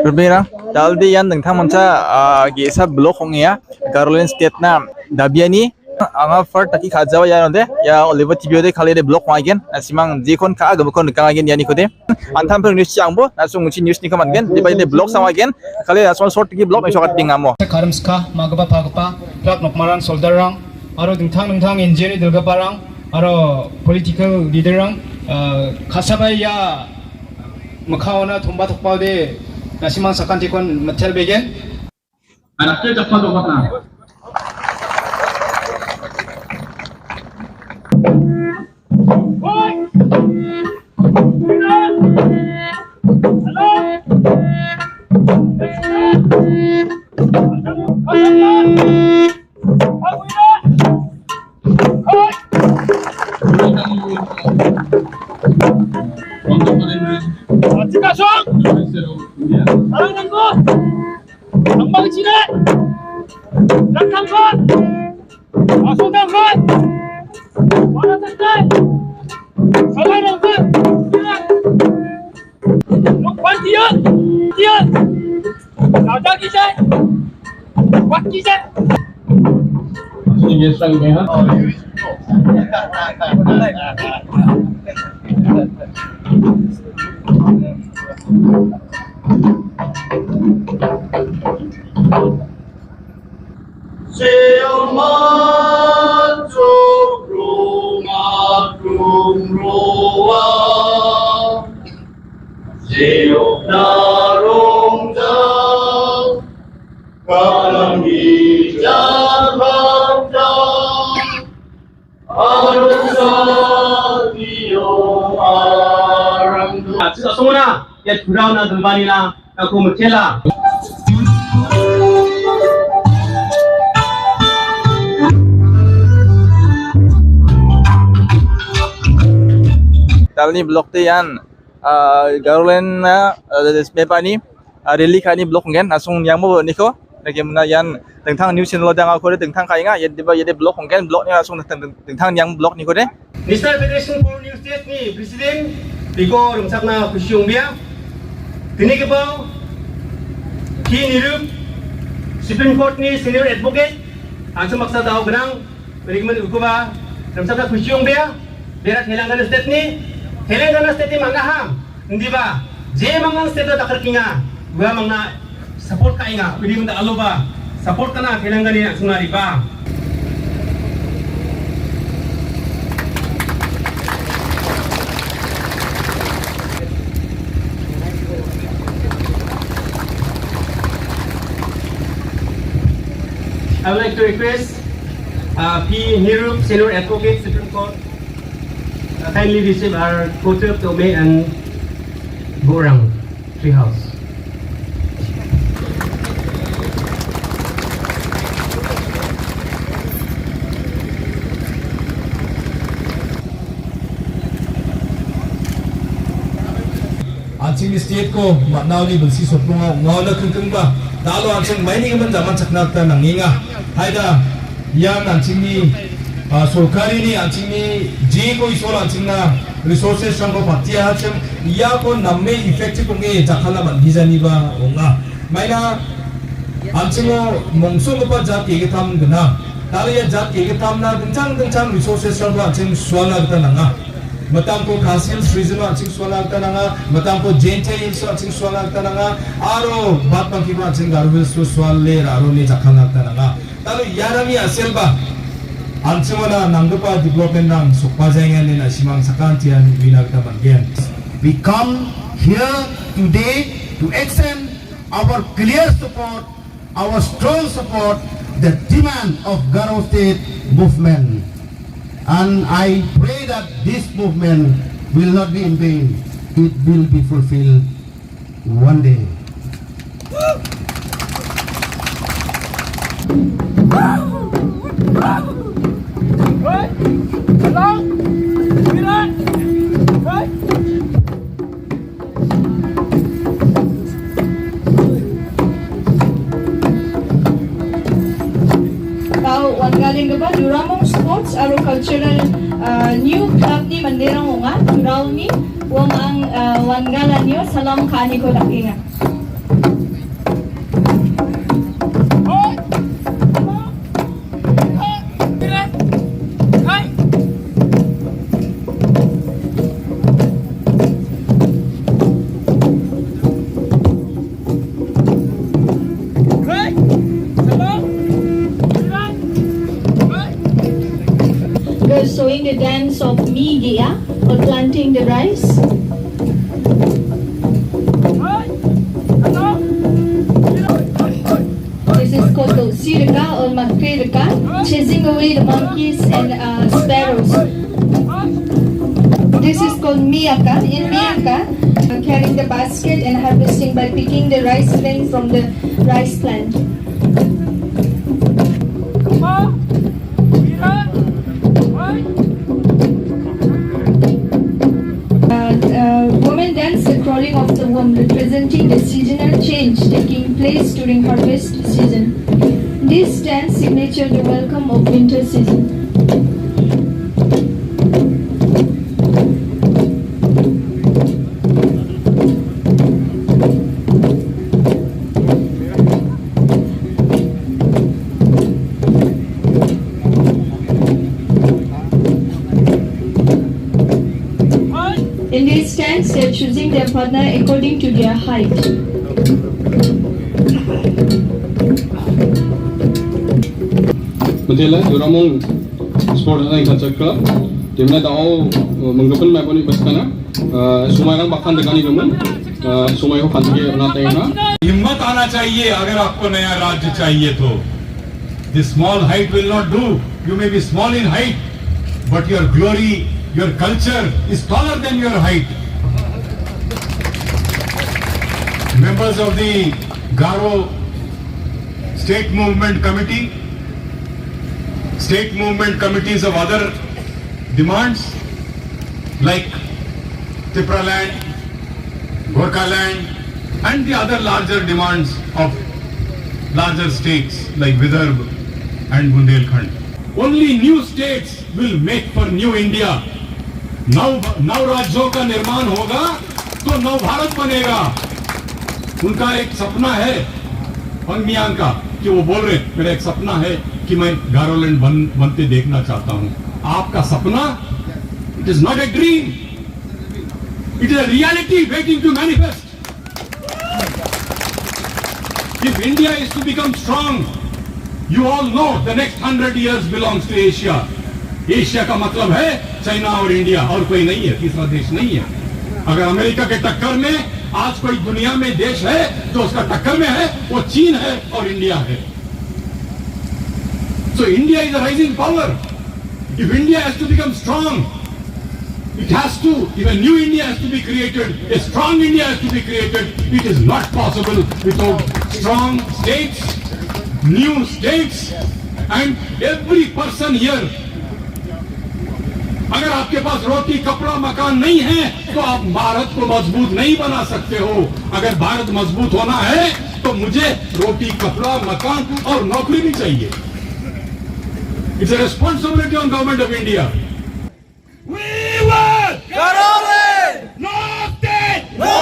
Berbeda, daldi yan nangtang gisa blok hongya Garoland state na dabiani anga far taki khajawa ya onde ya Oliver TV de khale de blok wagen asimang jikon ka agam kon ka wagen yani kode antam per news changbo asung muchi news ni kaman gen di de blok sama wagen khale asol short ki blok mesokat pingamo karamska magaba phagpa plak nokmarang soldarang aro dingthang engineer dilgaparang aro political leaderang khasabaya makhawana thomba thokpaude nasimang sakantikon mathel begen anaknya cepat obatna semua ya Tura na dalbani na aku mekela dalni blok te yan Garoland na mepani rally kani blok ngen asung yang mo niko bagaimana yan tentang news channel dang aku de tentang kainga ya de blok ngen blok ni asung tentang yang blok niko de National Federation for New State ni Presiden Iko rumsakna kusyong biya Tini kibaw Ki nirup Supreme Court ni Senior Advocate Ang sumaksa tao ganang Berikman ukuba Rumsakna kusyong biya Berat Telangana State ni Telangana State ni manggaham Hindi ba Je mangang state na takar kinga Gua mangna Support ka inga Pwede mo na alo ba Support ka na Telangana ni sunari ba I would like to request P. Nirup, Senior Advocate, Supreme Court, kindly receive our photo of Tome and Gorang Treehouse. Anjing state ko maknaw ni belsi sopunga ngawla kengkeng ba dalo anjing mining man zaman saknata nanginga haida yang anjing ni sorkari ni anjing ni ji ko isol anjing na resources sang ko patia hachim iya ko namme effective konge jakhala man bizani ba onga maina anjing mo mongso ko pa jat ke tham gna dalo ya jat ke tham na dengchang resources sang ko anjing swala ta nanga matang ko kasil season anjing swala ta nanga matang ko jente so anjing swala ta nanga aro bat pang kiba anjing garvel swal le aro ni jakhala ta nanga dalo yarami aselba Ansimona nanggupa development ng sukpazengan ni na simang sakantian winagta manggen. We come here today to extend our clear support, our strong support, the demand of Garo State movement. And I pray that this movement will not be in vain. It will be fulfilled one day. Galing ba Duramong Sports aro cultural new club ni Mandirang nga Duraw ni wang ang wanggalan niyo salam kani ko lakinga dance of Mi Gia or planting the rice. This is called Sirka or Makrika, chasing away the monkeys and sparrows. This is called Miyaka. In Miyaka, carrying the basket and harvesting by picking the rice grain from the rice plant. Women dance the crawling of the womb, representing the seasonal change taking place during harvest season. This dance signature the welcome of winter season. In this dance, they are choosing their partner according to their height. Mentela, Juramong sport na ikatcakka. Timna tao menggepen mai poni baskana. Sumai nang bakhan dekani gemen. Sumai ko khandige na tena. हिम्मत आना चाहिए अगर आपको नया राज्य चाहिए तो. This small height will not do. You may be small in height, but your glory, your culture is taller than your height. Members of the Garo State Movement Committee, state movement committees of other demands like Tipraland, Gorkhaland, and the other larger demands of larger states like Vidarbha and Bundelkhand. Only new states will make for new India. नव राज्यों का निर्माण होगा तो नव भारत बनेगा. उनका एक सपना है पंगमियांग का कि वो बोल रहे मेरा एक सपना है कि मैं गारोलैंड बनते देखना चाहता हूं. आपका सपना, it is not a dream, it is a reality waiting to manifest. If India is to become strong, you all know the next 100 years belongs to Asia. Asia का मतलब है चाइना और इंडिया, और कोई नहीं है, तीसरा देश नहीं है. अगर अमेरिका के टक्कर में आज कोई दुनिया में देश है जो उसका टक्कर में है, वो चीन है और इंडिया है. So India is a rising power. If India has to become strong, it has to, if a new India has to be created, a strong India has to be created. It is not possible without strong states, new states, and every person here. अगर आपके पास रोटी कपड़ा मकान नहीं है तो आप भारत को मजबूत नहीं बना सकते हो. अगर भारत मजबूत होना है तो मुझे रोटी कपड़ा मकान और नौकरी भी चाहिए. It's a responsibility on government of India. We will Garoland! No state! No